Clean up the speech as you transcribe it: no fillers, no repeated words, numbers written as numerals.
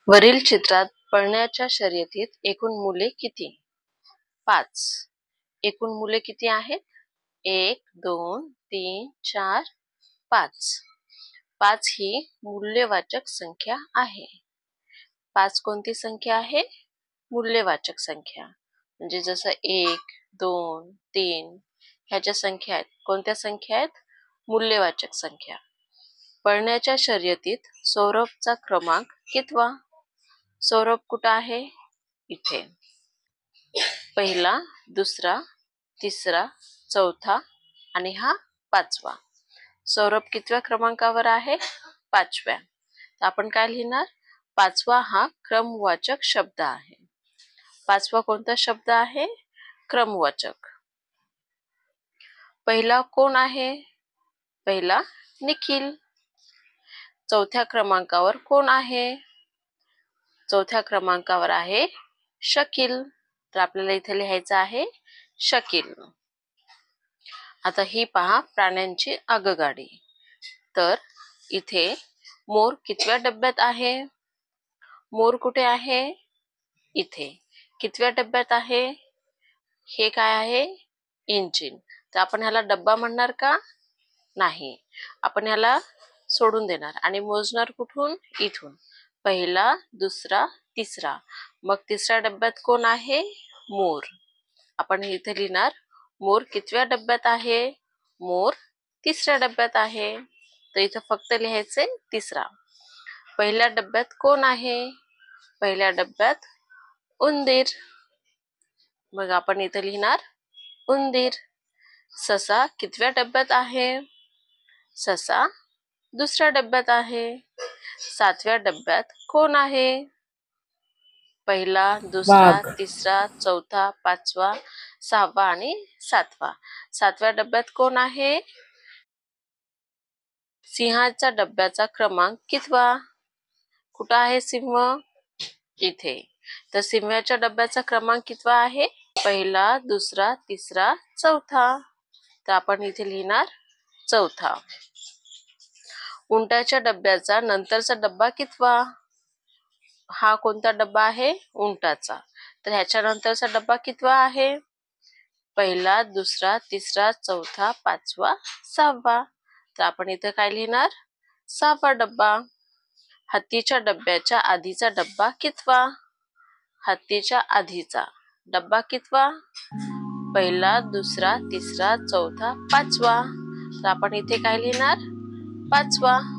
वरील चित्रात पळण्याच्या शर्यतीत एकूण मुले किती? 5. एकूण मुले किती आहेत? 1, 2, 3, 4, 5. 5 ही मूल्यवाचक संख्या आहे. 5 कोणती संख्या आहे? मूल्यवाचक संख्या. म्हणजे जसं 1, 2, 3 ह्या ज्या संख्या आहेत, कोणत्या संख्या आहेत? मूल्यवाचक संख्या. पळण्याच्या शर्यतीत सौरभचा क्रमांक कितवा? सौरभ कुठं आहे? इथे. पहिला, दुसरा, तिसरा, चौथा आणि हा 5वा. सौरभ कितव्या क्रमांकावर आहे? 5व्या. तर आपण काय लिहिणार? 5वा हा क्रमवाचक शब्द आहे. 5वा कोणता शब्द आहे? क्रमवाचक. पहिला कोण आहे? पहिला निखिल. चौथ्या क्रमांकावर कोण आहे? चौथ्या क्रमांकावर आहे शकील. तर आपल्याला इथे लिहायचं आहे शकील. आता ही पहा प्राण्यांची आगगाडी. तर इथे मोर कितव्या डब्यात आहे? मोर कुठे आहे? इथे. कितव्या डब्यात आहे? हे काय आहे? इंजिन. तर आपण ह्याला डब्बा म्हणणार का? नाही. आपण ह्याला सोडून देणार आणि मोजणार कुठून? इथून. पहिला, दुसरा, तिसरा. मग तिसऱ्या डब्यात कोण आहे? मोर. आपण इथे लिहिणार मोर कितव्या डब्यात आहे? मोर तिसऱ्या डब्यात आहे. तर इथं फक्त लिहायचे तिसरा. पहिल्या डब्यात कोण आहे? पहिल्या डब्यात उंदीर. मग आपण इथे लिहिणार उंदीर. ससा कितव्या डब्यात आहे? ससा दुसऱ्या डब्यात आहे. 7व्या डब्यात कोण आहे? पहिला, दुसरा, वाघ. तिसरा, चौथा, 5वा, 6वा आणि 7वा. 7व्या डब्यात कोण आहे? सिंहाच्या डब्याचा क्रमांक कितवा? कुठं आहे सिंह? इथे. तर सिंहाच्या डब्याचा क्रमांक कितवा आहे? पहिला, दुसरा, तिसरा, चौथा. तर आपण इथे लिहिणार चौथा. उंटाच्या डब्याचा नंतरचा डब्बा कितवा? हा कोणता डब्बा आहे? उंटाचा. तर ह्याच्या नंतरचा डब्बा कितवा आहे? पहिला, दुसरा, तिसरा, चौथा, 5वा, 6वा. तर आपण इथे काय लिहिणार? 6वा डब्बा. हत्तीच्या डब्याच्या आधीचा डब्बा कितवा? हत्तीच्या आधीचा डब्बा कितवा? पहिला, दुसरा, तिसरा, चौथा, 5वा. तर आपण इथे काय लिहिणार? 5वा.